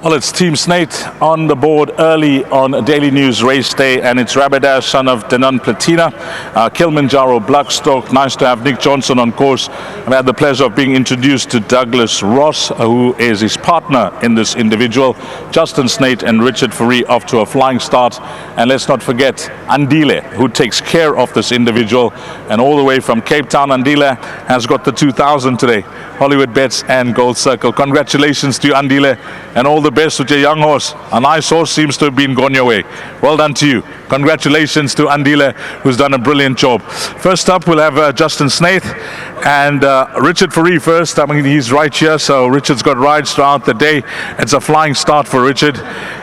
Well, it's Team Snate on the board early on Daily News Race Day, and it's RAPIDASH, son of Denon Platina, Kilimanjaro Bloodstock. Nice to have Nick Johnson on course. I've had the pleasure of being introduced to Douglas Ross, who is his partner in this individual. Justin Snate and Richard Fourie off to a flying start. And let's not forget Andile, who takes care of this individual. And all the way from Cape Town, Andile has got the 2000 today. Hollywoodbets and Gold Circle. Congratulations to you, Andile, and all the best with your young horse. A nice horse seems to have been gone your way. Well done to you. Congratulations to Andile, who's done a brilliant job. First up, we'll have Justin Snate and Richard Fourie first. I mean, he's right here, so Richard's got rides throughout the day. It's a flying start for Richard.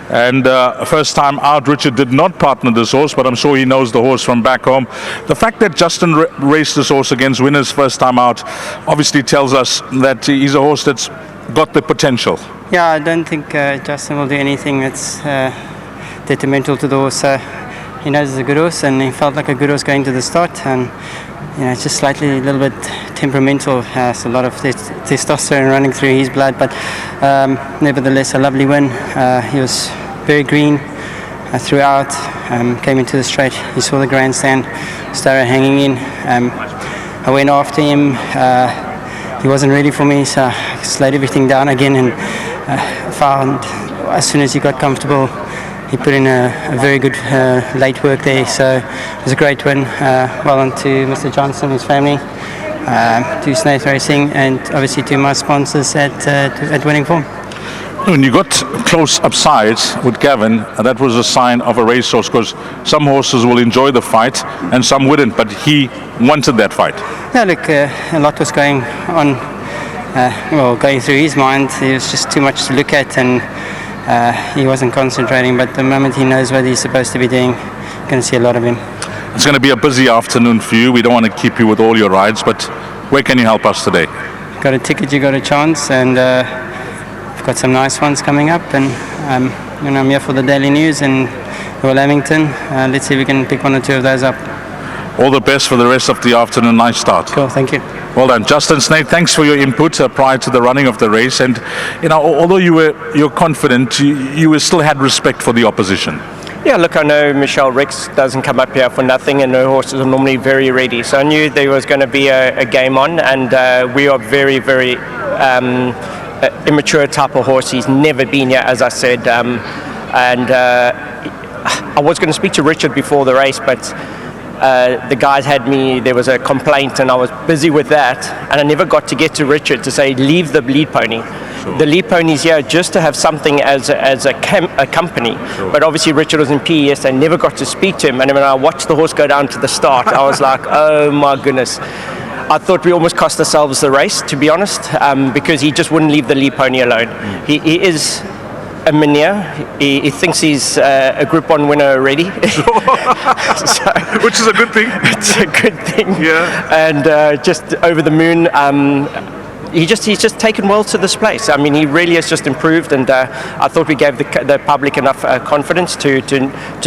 And first time out, Richard did not partner this horse, but I'm sure he knows the horse from back home. The fact that Justin raced this horse against winners first time out obviously tells us that he's a horse that's got the potential. Yeah, I don't think Justin will do anything that's detrimental to the horse. He knows it's a good horse, and he felt like a good horse going to the start. And it's just slightly a little bit temperamental. Has a lot of testosterone running through his blood, but nevertheless a lovely win. He was very green throughout. Came into the straight. He saw the grandstand, started hanging in. I went after him. He wasn't ready for me, so I slowed everything down again, and found as soon as he got comfortable, he put in a very good late work there. So it was a great win. Well done to Mr. Johnson, his family, to Snate Racing, and obviously to my sponsors at Winning Form. When you got close upside with Gavin, that was a sign of a racehorse, because some horses will enjoy the fight and some wouldn't, but he wanted that fight. Yeah, look, a lot was going on, going through his mind. It was just too much to look at, and he wasn't concentrating, but the moment he knows what he's supposed to be doing, you're going to see a lot of him. It's going to be a busy afternoon for you. We don't want to keep you with all your rides, but where can you help us today? Got a ticket, you got a chance, and we've got some nice ones coming up, and I'm here for the Daily News in Lamington. Let's see if we can pick one or two of those up. All the best for the rest of the afternoon. Nice start. Cool, thank you. Well done, Justin Snate. Thanks for your input prior to the running of the race. And although you're confident, you still had respect for the opposition. Yeah, look, I know Michelle Ricks doesn't come up here for nothing, and her horses are normally very ready. So I knew there was going to be a game on, and we are very, very immature type of horse. He's never been here, as I said. I was going to speak to Richard before the race, but the guys had me, there was a complaint, and I was busy with that, and I never got to get to Richard to say, leave the lead pony. Sure. The lead pony's here just to have something as a company. Sure. But obviously Richard was in PES, I never got to speak to him, and when I watched the horse go down to the start, I was like, oh my goodness. I thought we almost cost ourselves the race, to be honest, because he just wouldn't leave the lead pony alone. He is a mania. He thinks he's a Group 1 winner already. So, which is a good thing. It's a good thing. Yeah. And just over the moon. He's just taken well to this place. I mean, he really has just improved, and I thought we gave the public enough confidence to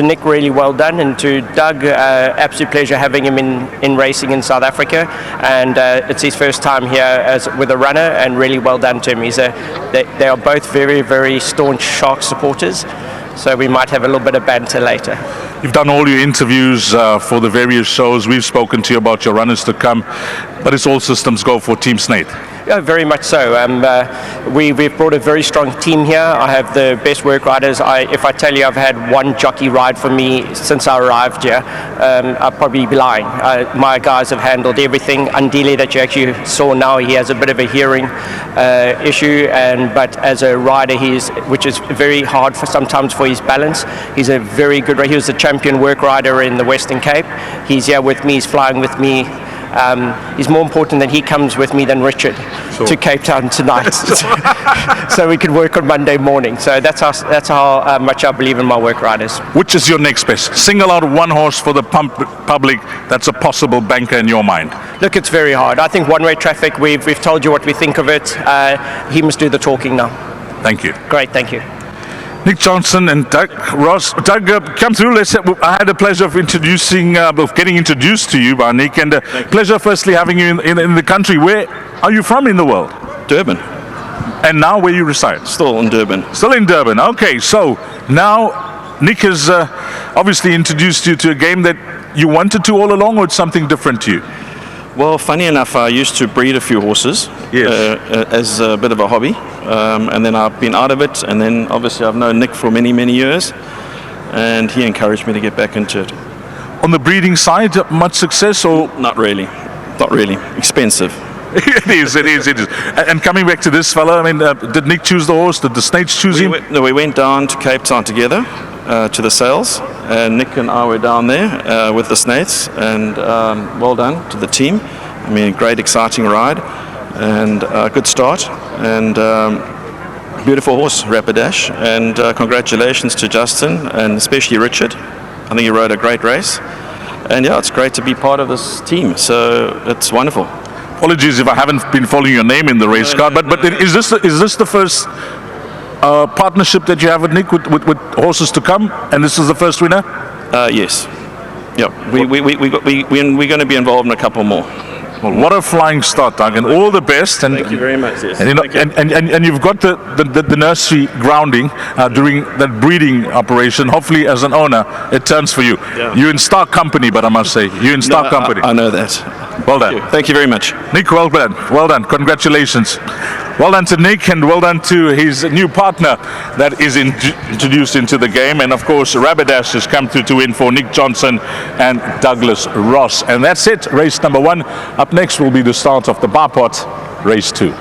Nick. Really well done, and to Doug, absolute pleasure having him in racing in South Africa, and it's his first time here with a runner, and really well done to him. They are both very, very staunch Sharks supporters, so we might have a little bit of banter later. You've done all your interviews for the various shows. We've spoken to you about your runners to come, but it's all systems go for Team Snate. Yeah, very much so. We've brought a very strong team here. I have the best work riders. If I tell you I've had one jockey ride for me since I arrived here, I'll probably be lying. My guys have handled everything. Andile, that you actually saw now, he has a bit of a hearing issue, but as a rider, which is very hard sometimes for his balance. He's a very good rider. He was a champion work rider in the Western Cape. He's here with me. He's flying with me. It's more important that he comes with me than Richard to Cape Town tonight, so we can work on Monday morning. So that's how much I believe in my work riders. Which is your next best? Single out one horse for the public that's a possible banker in your mind. Look, it's very hard. I think one-way traffic, we've told you what we think of it. He must do the talking now. Thank you. Great, thank you. Nick Johnson and Doug Ross. Doug, come through. I had the pleasure of getting introduced to you by Nick, and pleasure firstly having you in the country. Where are you from in the world? Durban. And now where you reside? Still in Durban. Still in Durban. Okay, so now Nick has obviously introduced you to a game that you wanted to all along, or it's something different to you? Well, funny enough, I used to breed a few horses as a bit of a hobby, and then I've been out of it, and then obviously I've known Nick for many, many years, and he encouraged me to get back into it. On the breeding side, much success, or? Not really. Not really. Expensive. It is. And coming back to this fella, I mean, did Nick choose the horse? Did the Snates choose him? We went down to Cape Town together to the sales, and Nick and I were down there with the Snates, and well done to the team. I mean, great, exciting ride, and good start, and beautiful horse, RAPIDASH, and congratulations to Justin, and especially Richard. I think he rode a great race, and yeah, it's great to be part of this team, so it's wonderful. Apologies if I haven't been following your name in the race card, but is this the first partnership that you have with Nick with horses to come, and this is the first winner? Yes. Yep. We're going to be involved in a couple more. Well, what a flying start, Doug, and all the best. And thank you very much. Yes. And, you know, and you've got the nursery grounding during that breeding operation. Hopefully, as an owner, it turns for you. Yeah. You're in star company, but I must say, you're in star company. I know that. Well done. Thank you very much. Nick, well done. Well done. Congratulations. Well done to Nick, and well done to his new partner that is introduced into the game. And of course, RAPIDASH has come through to win for Nick Johnson and Douglas Ross. And that's it. Race number 1. Up next will be the start of the bar pot, race 2.